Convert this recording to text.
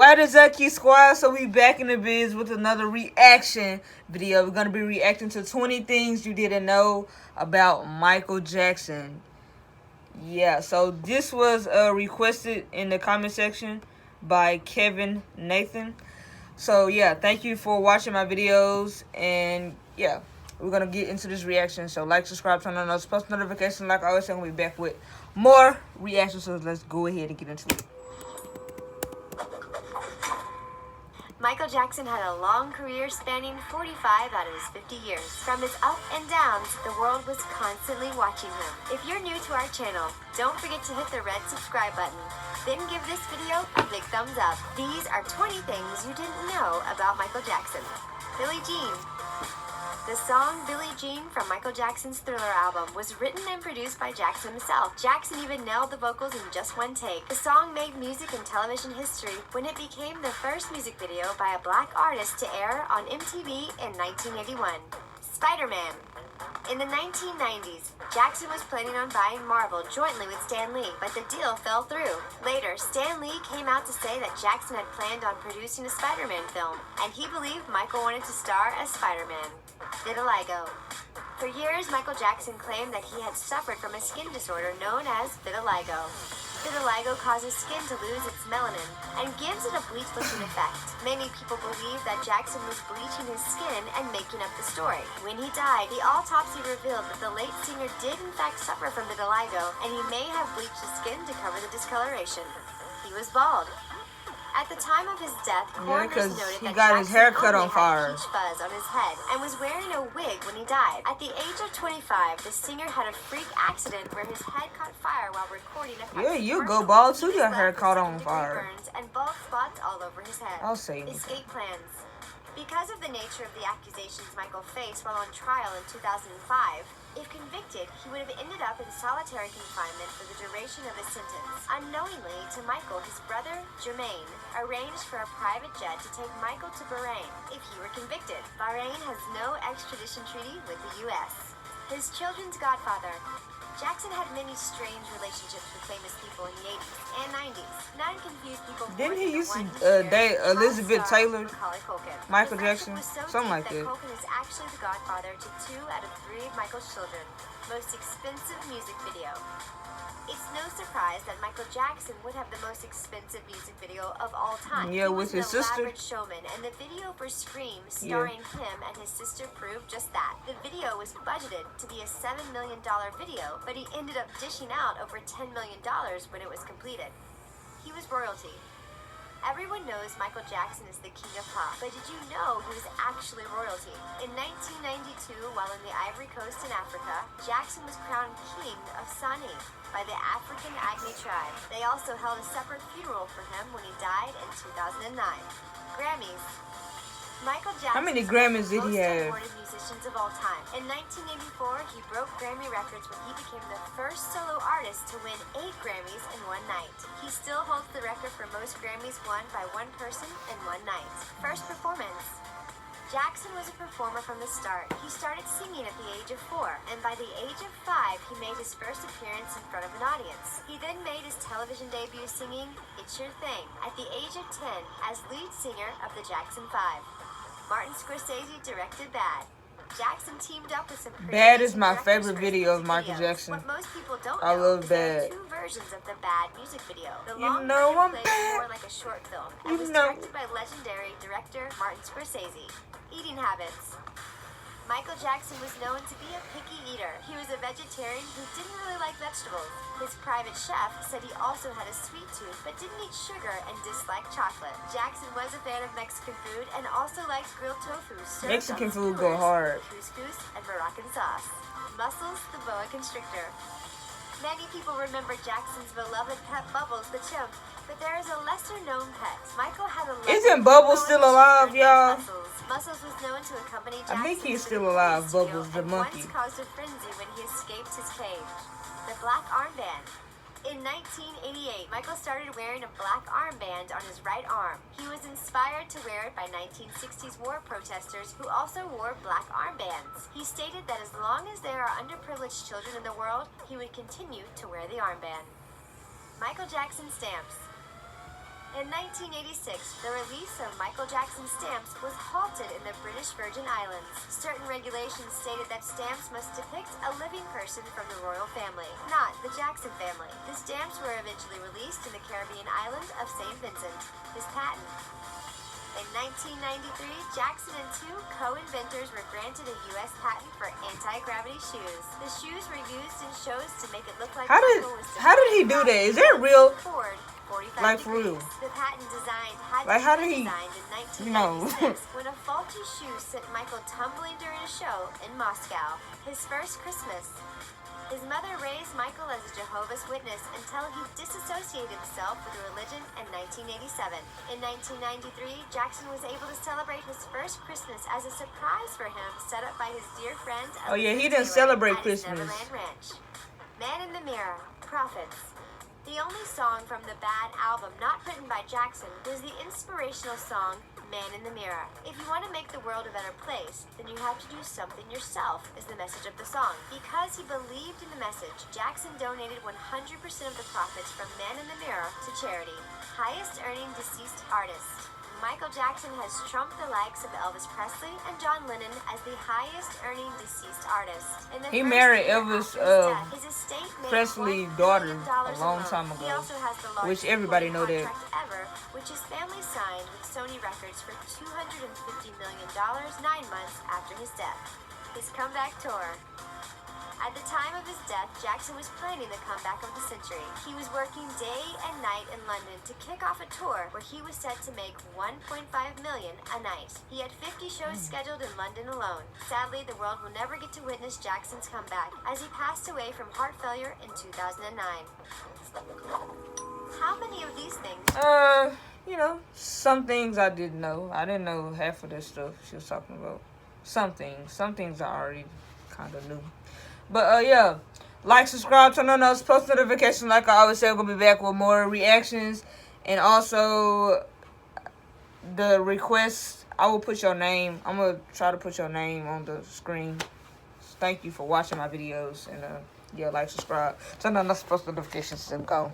What is up, Key Squad? So we back in the biz with another reaction video. We're gonna be reacting to 20 things you didn't know about Michael Jackson. Yeah, so this was requested in the comment section by Kevin Nathan. So yeah, thank you for watching my videos, and yeah, we're gonna get into this reaction. So like, subscribe, turn on those post notifications. Like I always say, I'm gonna be back with more reactions. So let's go ahead and get into it. Michael Jackson had a long career spanning 45 out of his 50 years. From his up and downs, the world was constantly watching him. If you're new to our channel, don't forget to hit the red subscribe button. Then give this video a big thumbs up. These are 20 things you didn't know about Michael Jackson. Billie Jean. The song Billie Jean from Michael Jackson's Thriller album was written and produced by Jackson himself. Jackson even nailed the vocals in just one take. The song made music and television history when it became the first music video by a black artist to air on MTV in 1981. Spider-Man. In the 1990s, Jackson was planning on buying Marvel jointly with Stan Lee, but the deal fell through. Later, Stan Lee came out to say that Jackson had planned on producing a Spider-Man film, and he believed Michael wanted to star as Spider-Man. Vitiligo. For years, Michael Jackson claimed that he had suffered from a skin disorder known as vitiligo. Vitiligo causes skin to lose its melanin and gives it a bleach-looking effect. Many people believe that Jackson was bleaching his skin and making up the story. When he died, the autopsy revealed that the late singer did in fact suffer from vitiligo, and he may have bleached his skin to cover the discoloration. He was bald. At the time of his death, coroners noted that got his hair cut Jackson on fire. had peach fuzz on his head and was wearing a wig when he died. At the age of 25, the singer had a freak accident where his head caught fire while recording a Yeah, you go bald too. Your hair caught on fire. fire. Burns and bald spots all over his head. I'll say Escape plans. Because of the nature of the accusations Michael faced while on trial in 2005, if convicted, he would have ended up in solitary confinement for the duration of his sentence. Unknowingly to Michael, his brother, Jermaine, arranged for a private jet to take Michael to Bahrain if he were convicted. Bahrain has no extradition treaty with the U.S. His children's godfather. Jackson had many strange relationships with famous people in the 80s and 90s. Not confused people. Didn't he used to date Elizabeth Taylor? Michael Jackson? Something like that. Culkin is actually the godfather to 2 out of 3 of Michael's children. Most expensive music video. It's no surprise that Michael Jackson would have the most expensive music video of all time. Yeah, with his sister. Showman, and the video for Scream, starring him and his sister, proved just that. The video was budgeted to be a $7 million video, but he ended up dishing out over $10 million when it was completed. He was royalty. Everyone knows Michael Jackson is the king of pop, but did you know he was actually royalty? In 1992, while in the Ivory Coast in Africa, Jackson was crowned king of Sani by the African Agni tribe. They also held a separate funeral for him when he died in 2009. Grammys. Michael Jackson. How many Grammys did he have? Musicians of all time. In 1984, he broke Grammy records when he became the first solo artist to win 8 Grammys in one night. He still holds the record for most Grammys won by one person in one night. First performance. Jackson was a performer from the start. He started singing at the age of 4, and by the age of 5, he made his first appearance in front of an audience. He then made his television debut singing It's Your Thing at the age of 10 as lead singer of the Jackson 5. Martin Scorsese directed Bad. Jackson teamed up with some Bad is my favorite video of Michael Jackson. What most people don't I know love is there are Bad. 2 versions of the Bad music video. The You long know I'm version bad. played more like a short film and You was know. directed by legendary director Martin Scorsese. Eating habits. Michael Jackson was known to be a picky eater. He was a vegetarian who didn't really like vegetables. His private chef said he also had a sweet tooth but didn't eat sugar and disliked chocolate. Jackson was a fan of Mexican food and also liked grilled tofu. Mexican food go hard. Couscous and Moroccan sauce. Muscles, the boa constrictor. Many people remember Jackson's beloved pet Bubbles the chimp, but there is a lesser-known pet. Michael had a Isn't Bubbles still alive, y'all? Muscles was known to accompany Jackson. I think he's still alive, Bubbles the monkey. Once caused a frenzy when he escaped his cage. The black armband. In 1988, Michael started wearing a black armband on his right arm. He was inspired to wear it by 1960s war protesters who also wore black armbands. He stated that as long as there are underprivileged children in the world, he would continue to wear the armband. Michael Jackson stamps. In 1986, the release of Michael Jackson's stamps was halted in the British Virgin Islands. Certain regulations stated that stamps must depict a living person from the royal family, not the Jackson family. The stamps were eventually released in the Caribbean island of St. Vincent. His patent. In 1993, Jackson and two co-inventors were granted a U.S. patent for anti-gravity shoes. The shoes were used in shows to make it look like How did he do that? Is that real? Forward 45 Like for degrees. real? The patent designed had Like to how be did he? designed in No. 1996 when a faulty shoe sent Michael tumbling during a show in Moscow. His first Christmas. His mother raised Michael as a Jehovah's Witness until he disassociated himself with the religion in 1987. In 1993, Jackson was able to celebrate his first Christmas as a surprise for him set up by his dear friend Oh yeah, he didn't Taylor celebrate at his Christmas. Neverland Ranch. Man in the Mirror, Prophets. The only song from the Bad album not written by Jackson was the inspirational song Man in the Mirror. If you want to make the world a better place, then you have to do something yourself, is the message of the song. Because he believed in the message, Jackson donated 100% of the profits from Man in the Mirror to charity. Highest earning deceased artist. Michael Jackson has trumped the likes of Elvis Presley and John Lennon as the highest earning deceased artist. In the He first married year Elvis after his death, his estate made Presley's $1 daughter billion a long alone. time He ago, also has the which largest everybody know recording that. contract ever, which his family signed with Sony Records for $250 million 9 months after his death. His comeback tour. At the time of his death, Jackson was planning the comeback of the century. He was working day and night in London to kick off a tour where he was set to make $1.5 million a night. He had 50 shows scheduled in London alone. Sadly, the world will never get to witness Jackson's comeback as he passed away from heart failure in 2009. How many of these things? You know, some things I didn't know. I didn't know half of this stuff she was talking about. Some things I already kind of knew. But yeah, like, subscribe, turn on those post notifications. Like I always say, I'm gonna be back with more reactions, and also the request. I will put your name. I'm gonna try to put your name on the screen. Thank you for watching my videos, and yeah, like, subscribe, turn on those post notifications, and go.